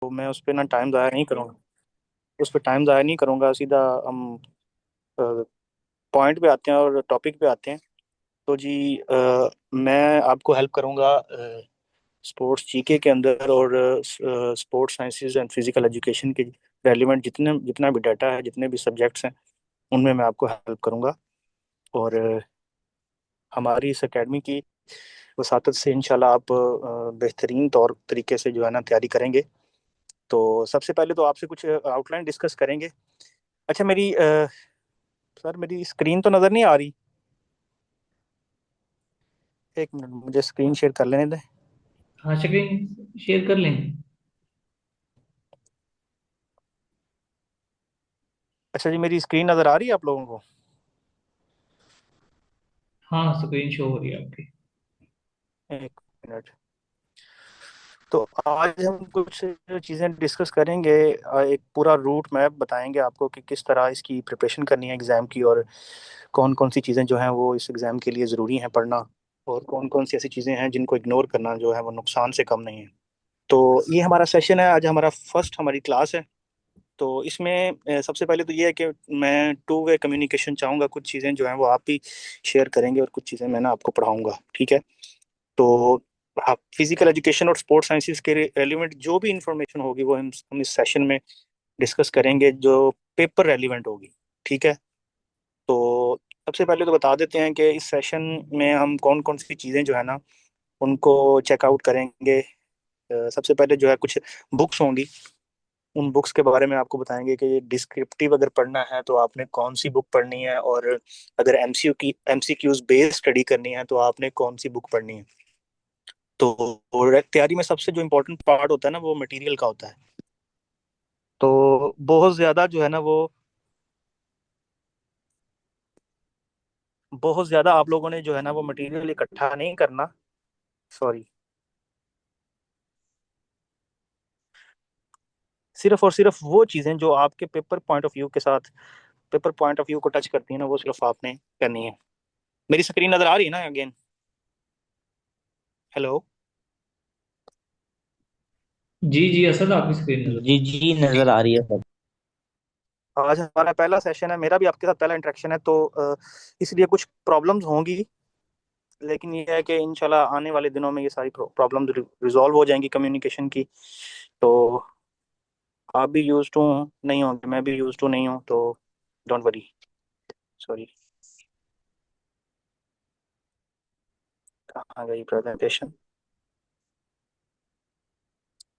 तो मैं उस पर ना टाइम ज़ाया नहीं करूँगा। उस पर टाइम ज़ाया नहीं करूँगा, सीधा हम पॉइंट पे आते हैं और टॉपिक पे आते हैं। तो जी मैं आपको हेल्प करूँगा स्पोर्ट्स जीके के अंदर और sports sciences and physical education के रेलिवेंट जितना भी डाटा है, जितने भी सब्जेक्ट्स हैं, उनमें मैं आपको हेल्प करूँगा। और हमारी इस एकेडमी की वसातत से इंशाल्लाह आप बेहतरीन तौर तरीके से जो है ना तैयारी करेंगे। तो सबसे पहले तो आपसे कुछ आउटलाइन डिस्कस करेंगे। अच्छा, सर मेरी स्क्रीन तो नज़र नहीं आ रही। एक मिनट, मुझे स्क्रीन शेयर कर लेने दें। हाँ, स्क्रीन शेयर कर लें। अच्छा जी, मेरी स्क्रीन नज़र आ रही है आप लोगों को? हाँ, स्क्रीन शो हो रही है आपकी। एक मिनट। तो आज हम कुछ चीज़ें डिस्कस करेंगे। एक पूरा रूट मैप बताएंगे आपको कि किस तरह इसकी प्रिपरेशन करनी है एग्ज़ाम की, और कौन कौन सी चीज़ें जो हैं वो इस एग्ज़ाम के लिए ज़रूरी हैं पढ़ना, और कौन कौन सी ऐसी चीज़ें हैं जिनको इग्नोर करना जो है वो नुकसान से कम नहीं है। तो ये हमारा सेशन है आज, हमारा फर्स्ट हमारी क्लास है। तो इसमें सबसे पहले तो ये है कि मैं टू वे कम्युनिकेशन चाहूँगा। कुछ चीज़ें जो हैं वो आप भी शेयर करेंगे और कुछ चीज़ें मैं ना आपको पढ़ाऊँगा, ठीक है? तो हाँ, फिजिकल एजुकेशन और स्पोर्ट्स साइंसेज के रेलिवेंट जो भी इंफॉर्मेशन होगी वो हम इस सेशन में डिस्कस करेंगे, जो पेपर रेलिवेंट होगी, ठीक है? तो सबसे पहले तो बता देते हैं कि इस सेशन में हम कौन कौन सी चीज़ें जो है ना उनको चेकआउट करेंगे। सबसे पहले जो है कुछ बुक्स होंगी, उन बुक्स के बारे में आपको बताएंगे कि डिस्क्रिप्टिव अगर पढ़ना है तो आपने कौन सी बुक पढ़नी है, और अगर एमसीक्यूज बेस्ड स्टडी करनी है तो आपने कौन सी बुक पढ़नी है। तो और तैयारी में सबसे जो इम्पोर्टेंट पार्ट होता है ना वो मटेरियल का होता है। तो बहुत ज़्यादा जो है ना वो बहुत ज़्यादा आप लोगों ने जो है ना वो मटेरियल इकट्ठा नहीं करना। सॉरी, सिर्फ और सिर्फ वो चीज़ें जो आपके पेपर पॉइंट ऑफ व्यू को टच करती है ना वो सिर्फ आपने करनी है। मेरी स्क्रीन नज़र आ रही है ना अगेन? हेलो? जी जी, असद आपकी स्क्रीन नजर। जी जी, नजर आ रही है सर। आज हमारा पहला सेशन है, मेरा भी आपके साथ पहला इंटरेक्शन है, तो इसलिए कुछ प्रॉब्लम्स होंगी। लेकिन ये है कि इंशाल्लाह आने वाले दिनों में ये सारी प्रॉब्लम्स रिजॉल्व हो जाएंगी कम्युनिकेशन की। तो आप भी यूज टू नहीं होंगे, मैं भी यूज टू नहीं हूँ, तो डोंट वरी। सॉरी, कहाँ गई प्रेजेंटेशन?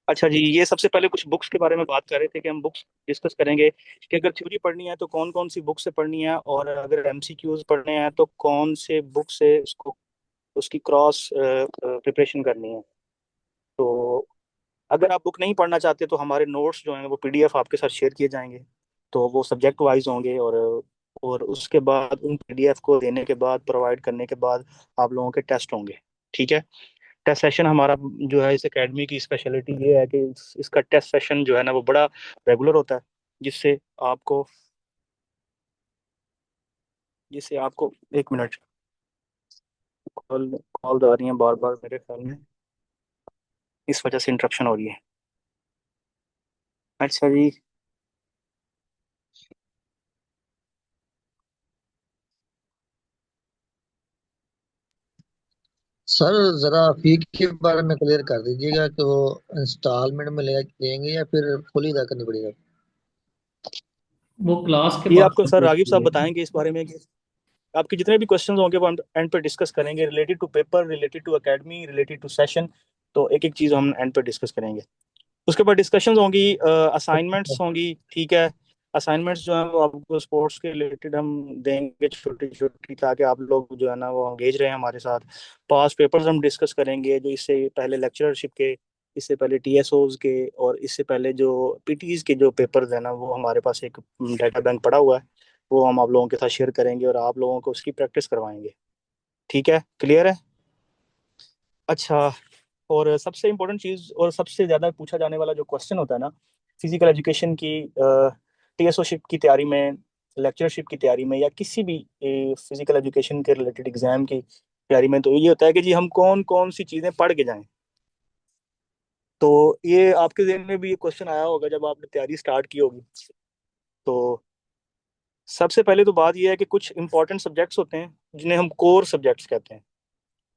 अच्छा जी, ये सबसे पहले कुछ बुक्स के बारे में बात कर रहे थे कि हम बुक्स डिस्कस करेंगे कि अगर थ्योरी पढ़नी है तो कौन कौन सी बुक से पढ़नी है, और अगर एमसीक्यूज पढ़ने हैं तो कौन से बुक से उसको उसकी क्रॉस प्रिपरेशन करनी है। तो अगर आप बुक नहीं पढ़ना चाहते तो हमारे नोट्स जो हैं वो पीडीएफ आपके साथ शेयर किए जाएंगे। तो वो सब्जेक्ट वाइज होंगे, और उसके बाद उन पीडीएफ को देने के बाद, प्रोवाइड करने के बाद, आप लोगों के टेस्ट होंगे, ठीक है? टेस्ट सेशन हमारा जो है इस एकेडमी की स्पेशलिटी ये है कि इसका टेस्ट सेशन जो है ना वो बड़ा रेगुलर होता है, जिससे आपको जिससे आपको एक मिनट, कॉल कॉल आ रही है बार बार मेरे ख्याल में, इस वजह से इंटरप्शन हो रही है। अच्छा जी। सर, जरा फी के बारे में क्लियर कर दीजिएगा कि वो इंस्टॉलमेंट में लेंगे या फिर फुल अदा करनी पड़ेगा। वो क्लास के ये बाद आपको सर रागिब साहब पूछिएगा। बताएंगे इस बारे में कि आपके जितने भी क्वेश्चंस होंगे वो हम एंड पे डिस्कस करेंगे, related to paper, related to academy, related to session. तो एक एक चीज़ हम एंड पे डिस्कस करेंगे। उसके बाद डिस्कशंस होंगी, असाइनमेंट्स होंगी, ठीक है? असाइनमेंट्स जो है वो आपको स्पोर्ट्स के रिलेटेड हम देंगे छोटी छोटी, ताकि आप लोग जो है ना वो एंगेज रहे हमारे साथ। पास पेपर्स हम डिस्कस करेंगे, जो इससे पहले लेक्चरशिप के, इससे पहले टीएसओज के, और इससे पहले जो पीटीज के जो पेपर्स है ना वो हमारे पास एक डाटा बैंक पड़ा हुआ है, वो हम आप लोगों के साथ शेयर करेंगे और आप लोगों को उसकी प्रैक्टिस करवाएंगे। ठीक है? क्लियर है? अच्छा, और सबसे इम्पोर्टेंट चीज़ और सबसे ज़्यादा पूछा जाने वाला जो क्वेश्चन होता है ना फिजिकल एजुकेशन की टीएसओशिप की तैयारी में, लेक्चरशिप की तैयारी में, या किसी भी फिजिकल एजुकेशन के रिलेटेड एग्जाम की तैयारी में, तो ये होता है कि जी हम कौन कौन सी चीज़ें पढ़ के जाएं। तो ये आपके ज़हन में भी ये क्वेश्चन आया होगा जब आपने तैयारी स्टार्ट की होगी। तो सबसे पहले तो बात ये है कि कुछ इंपॉर्टेंट सब्जेक्ट्स होते हैं जिन्हें हम कोर सब्जेक्ट्स कहते हैं।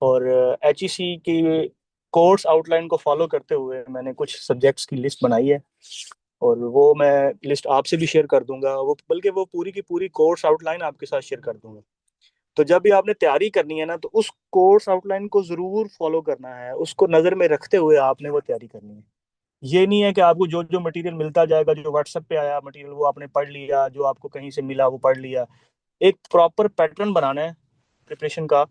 और HEC की कोर्स आउटलाइन को फॉलो करते हुए मैंने कुछ सब्जेक्ट्स की लिस्ट बनाई है, और वो मैं लिस्ट आपसे भी शेयर कर दूंगा, वो बल्कि वो पूरी की पूरी कोर्स आउटलाइन आपके साथ शेयर कर दूंगा। तो जब भी आपने तैयारी करनी है ना, तो उस कोर्स आउटलाइन को जरूर फॉलो करना है, उसको नज़र में रखते हुए आपने वो तैयारी करनी है। ये नहीं है कि आपको जो जो मटेरियल मिलता जाएगा, जो व्हाट्सएप पे आया मटेरियल वो आपने पढ़ लिया, जो आपको कहीं से मिला वो पढ़ लिया। एक प्रॉपर पैटर्न बनाना है प्रिपरेशन का,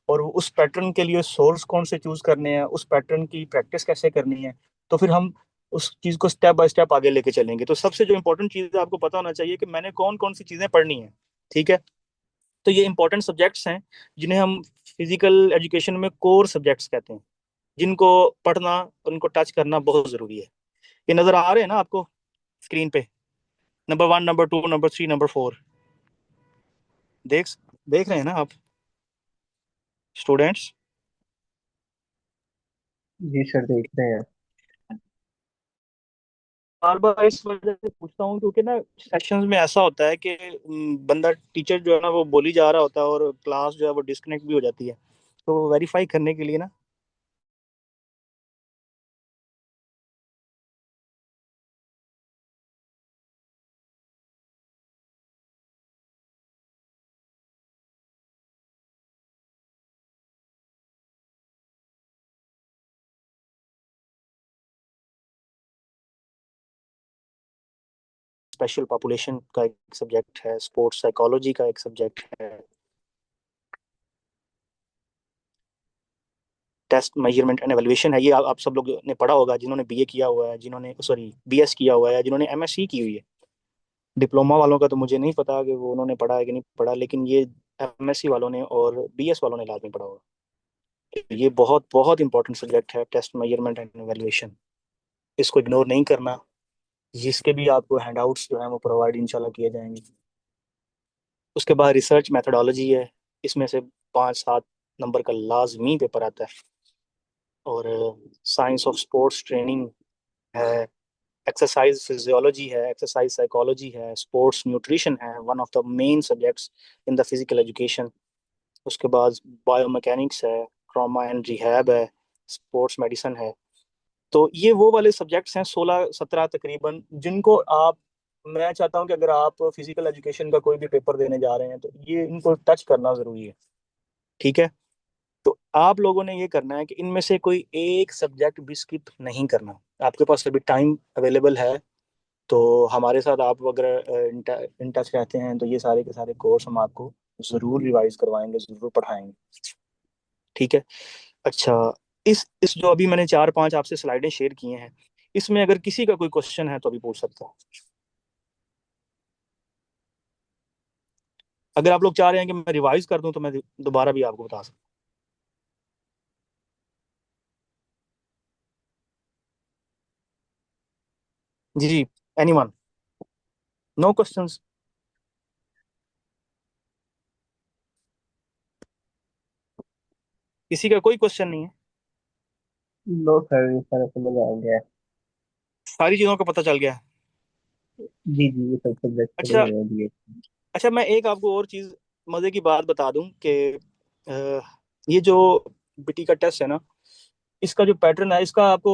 और उस पैटर्न के लिए सोर्स कौन से चूज करने हैं, उस पैटर्न की प्रैक्टिस कैसे करनी है। तो फिर हम उस चीज को स्टेप बाय स्टेप आगे लेके चलेंगे। तो सबसे जो इंपॉर्टेंट चीज है, आपको पता होना चाहिए कि मैंने कौन कौन सी चीजें पढ़नी है। ठीक है। तो ये इंपॉर्टेंट सब्जेक्ट्स हैं जिन्हें हम फिजिकल एजुकेशन में कोर सब्जेक्ट्स कहते हैं, जिनको पढ़ना, उनको टच करना बहुत जरूरी है। ये नजर आ रहे हैं ना आपको स्क्रीन पे? Number 1, number 2, number 3, number 4। देख देख रहे हैं ना आप स्टूडेंट्स? जी सर, देख रहे हैं। बार बार इस वजह से पूछता हूँ क्योंकि ना सेशंस में ऐसा होता है कि बंदा, टीचर जो है ना वो बोली जा रहा होता है और क्लास जो है वो डिस्कनेक्ट भी हो जाती है। तो वेरीफाई करने के लिए ना, स्पेशल पॉपुलेशन का एक सब्जेक्ट है, स्पोर्ट्स साइकोलॉजी का एक सब्जेक्ट है, टेस्ट मेजरमेंट एंड एवेल्युएशन है। ये आप सब लोग ने पढ़ा होगा, जिन्होंने BA किया हुआ है, जिन्होंने सॉरी BS किया हुआ है, जिन्होंने MSc की हुई है। डिप्लोमा वालों का तो मुझे नहीं पता कि वो उन्होंने पढ़ा है कि नहीं पढ़ा, लेकिन ये MSc वालों ने और BS वालों ने लाजमी पढ़ा होगा। ये बहुत बहुत इंपॉर्टेंट सब्जेक्ट है, टेस्ट मेजरमेंट एंड एवेल्युएशन। इसको इग्नोर नहीं करना। जिसके भी आपको हैंडआउट्स जो हैं वो प्रोवाइड इंशाल्लाह किए जाएंगे। उसके बाद रिसर्च मेथडोलॉजी है, इसमें से 5-7 नंबर का लाजमी पेपर आता है। और साइंस ऑफ स्पोर्ट्स ट्रेनिंग है, एक्सरसाइज फिजियोलॉजी है, एक्सरसाइज साइकोलॉजी है, स्पोर्ट्स न्यूट्रिशन है, one of the main subjects in the physical education. उसके बाद बायोमैकेनिक्स है, ट्रॉमा एंड रिहैब है, स्पोर्ट्स मेडिसिन है। तो ये वो वाले सब्जेक्ट्स हैं 16-17 तकरीबन, जिनको आप, मैं चाहता हूँ कि अगर आप फिजिकल एजुकेशन का कोई भी पेपर देने जा रहे हैं तो ये इनको टच करना जरूरी है। ठीक है। तो आप लोगों ने ये करना है कि इनमें से कोई एक सब्जेक्ट भी स्किप नहीं करना। आपके पास अभी टाइम अवेलेबल है, तो हमारे साथ आप अगर इन टच रहते हैं तो ये सारे के सारे कोर्स हम आपको जरूर रिवाइज करवाएंगे, जरूर पढ़ाएंगे। ठीक है। अच्छा, इस जो अभी मैंने 4-5 आपसे स्लाइडें शेयर किए हैं, इसमें अगर किसी का कोई क्वेश्चन है तो अभी पूछ सकता हूँ। अगर आप लोग चाह रहे हैं कि मैं रिवाइज कर दूं तो मैं दोबारा भी आपको बता सकता हूँ। जी जी। एनीवन? No questions? किसी का कोई क्वेश्चन नहीं है? नो सर, ये सारा समझ आ गया। सारी चीजों का पता चल गया है? जी जी, ये सब सब्जेक्ट पढ़े अच्छा। हुए हैं BA। अच्छा, मैं एक आपको और चीज, मजे की बात बता दूं कि अ, ये जो BT का टेस्ट है ना, इसका जो पैटर्न है, इसका आपको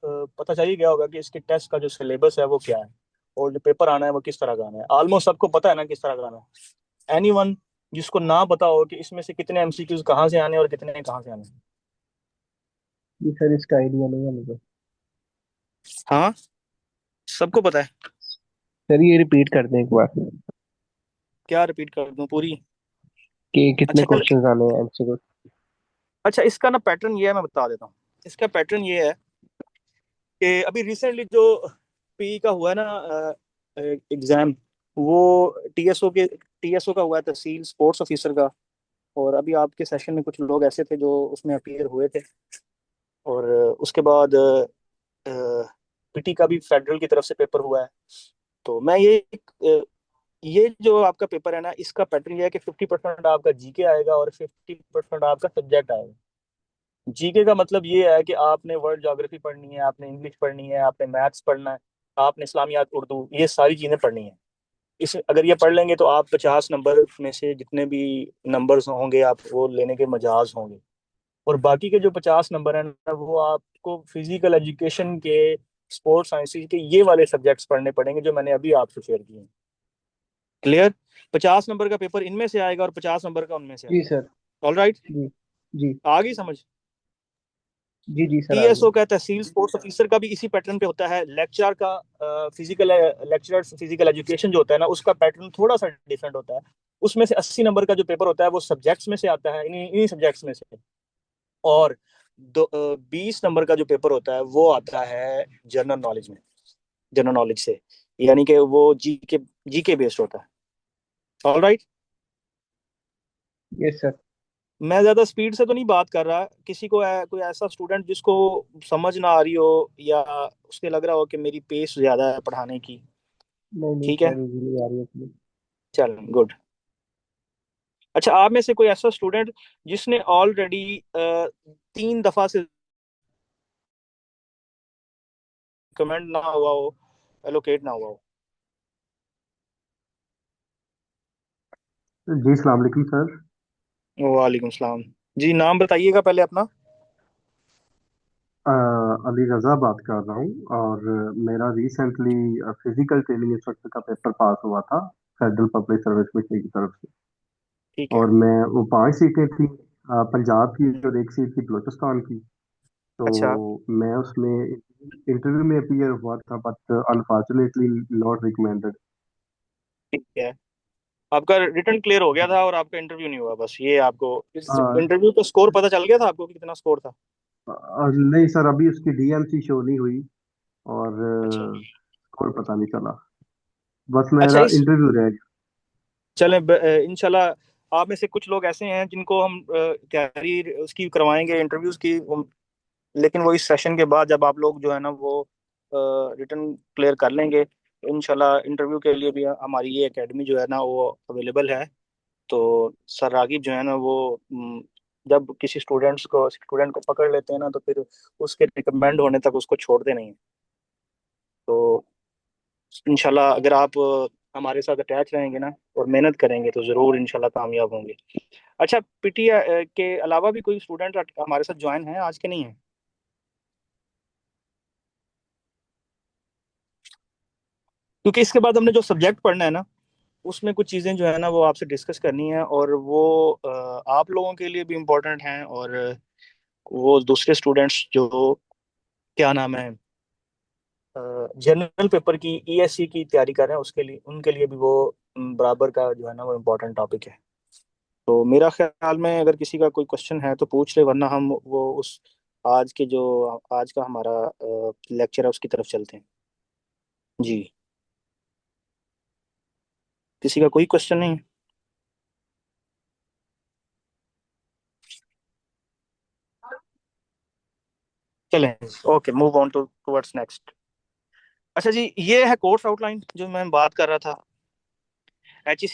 पता चल ही गया होगा कि इसके टेस्ट का जो सिलेबस है वो क्या है, और जो पेपर आना है वो किस तरह का आना है। ऑलमोस्ट सबको पता है ना किस तरह का आना है। एनीवन जिसको ना पता हो कि इसमें से कितने MCQs कहाँ से आने हैं और कितने कहाँ से आने हैं? जी सर, इसका आइडिया नहीं है मुझे। हाँ, सबको पता है। सर, ये रिपीट कर दें एक बार क्या रिपीट कर दूं पूरी? कि कितने अच्छा चल। क्वेश्चंस आने हैं MCQ। अच्छा, इसका ना पैटर्न ये है, मैं बता देता हूँ। इसका पैटर्न ये है कि अभी रिसेंटली जो PE का हुआ है ना एग्जाम, वो TSO का हुआ है, तहसील स्पोर्ट्स ऑफिसर का। और अभी आपके सेशन में कुछ लोग ऐसे थे जो उसमें अपीयर हुए थे। और उसके बाद PT का भी फेडरल की तरफ से पेपर हुआ है। तो मैं ये जो आपका पेपर है ना, इसका पैटर्न ये है कि 50% आपका GK आएगा और 50% आपका सब्जेक्ट आएगा। जीके का मतलब ये है कि आपने वर्ल्ड ज्योग्राफी पढ़नी है, आपने इंग्लिश पढ़नी है, आपने मैथ्स पढ़ना है, आपने इस्लामियात, उर्दू, ये सारी चीजें पढ़नी है। इस अगर ये पढ़ लेंगे तो आप 50 नंबर में से जितने भी नंबर्स होंगे आप वो लेने के मजाज होंगे। और बाकी के जो 50 नंबर हैं ना, वो आपको फिजिकल एजुकेशन के, स्पोर्ट्स साइंस के, ये वाले सब्जेक्ट्स पढ़ने पड़ेंगे जो मैंने अभी आपसे शेयर किए हैं। क्लियर? 50 नंबर का पेपर इनमें से आएगा और 50 नंबर का उनमें से जी आएगा। सर। All right? जी। जी। आ गई समझ? जी जी सर, आ टीएसओ गया। का तहसील स्पोर्ट्स ऑफिसर का भी इसी पैटर्न पे होता है। लेक्चर का फिजिकल लेक्चरर फिजिकल एजुकेशन जो होता है ना, उसका पैटर्न थोड़ा सा डिफरेंट होता है। उसमें से 80 नंबर का जो पेपर होता है वो सब्जेक्ट्स में से आता है, इन्हीं इन्हीं सब्जेक्ट्स में से। और 20 नंबर का जो पेपर होता है वो आता है जनरल नॉलेज में, जनरल नॉलेज से, यानी कि वो जीके बेस्ड होता है। All right? Yes sir. मैं ज्यादा स्पीड से तो नहीं बात कर रहा, किसी को कोई ऐसा स्टूडेंट जिसको समझ ना आ रही हो या उसके लग रहा हो कि मेरी पेस ज्यादा है पढ़ाने की। नहीं नहीं ठीक है, सर, इजीली आ रही है इसमें। चल गुड। अच्छा, आप में से कोई ऐसा स्टूडेंट जिसने ऑलरेडी 3 दफा से कमेंट ना हुआ हो, एलोकेट ना हुआ हो? जी अस्सलाम वालेकुम सर। वालेकुम सलाम। जी, नाम बताइएगा पहले अपना। अ, अली रज़ा बात कर रहा हूँ और मेरा रिसेंटली फिजिकल ट्रेनिंग इंस्ट्रक्टर का पेपर पास हुआ था फेडरल पब्लिक सर्विस कमीशन की तरफ से। ठीक है। और मैं वो 5 सीटें थी, पंजाब की और एक सीट थी बलूचिस्तान की। तो अच्छा, मैं उसमें इंटरव्यू में अपीयर हुआ था बट अनफॉर्चुनेटली नॉट रिकमेंडेड। ठीक है। आपका रिटर्न क्लियर हो गया था और आपका इंटरव्यू नहीं हुआ, बस ये आपको इस इंटरव्यू का स्कोर पता चल गया था आपको कि कितना स्कोर था? नहीं सर, अभी उसकी डीएमसी शो नहीं हुई और अच्छा। स्कोर पता नहीं चला। बस अच्छा, मेरा इस इंटरव्यू रह गया। चलें इंशाल्लाह आप में से कुछ लोग ऐसे हैं जिनको हम तैयारी उसकी करवाएंगे इंटरव्यूज की, लेकिन वो इस सेशन के बाद जब आप लोग जो है ना वो रिटर्न क्लियर कर लेंगे तो इंशाल्लाह इंटरव्यू के लिए भी हमारी ये एकेडमी जो है ना वो अवेलेबल है। तो सर रागिब जो है ना वो जब किसी स्टूडेंट को पकड़ लेते हैं ना तो फिर उसके रिकमेंड होने तक उसको छोड़ते नहीं हैं। तो इंशाल्लाह अगर आप हमारे साथ अटैच रहेंगे ना और मेहनत करेंगे तो ज़रूर इंशाल्लाह कामयाब होंगे। अच्छा, पीटी के अलावा भी कोई स्टूडेंट हमारे साथ ज्वाइन है आज के? नहीं है? क्योंकि इसके बाद हमने जो सब्जेक्ट पढ़ना है ना उसमें कुछ चीज़ें जो है ना वो आपसे डिस्कस करनी है, और वो आप लोगों के लिए भी इम्पोर्टेंट हैं, और वो दूसरे स्टूडेंट्स जो, क्या नाम है, जनरल पेपर की ईएससी की तैयारी कर रहे हैं उसके लिए, उनके लिए भी वो बराबर का जो है ना वो इम्पोर्टेंट टॉपिक है। तो मेरा ख्याल में अगर किसी का कोई क्वेश्चन है तो पूछ ले, वरना हम वो उस आज का हमारा लेक्चर है उसकी तरफ चलते हैं। जी, किसी का कोई क्वेश्चन नहीं है? चलें, okay, move on to towards next. अच्छा जी, ये है कोर्स आउटलाइन जो मैं बात कर रहा था। एचईसी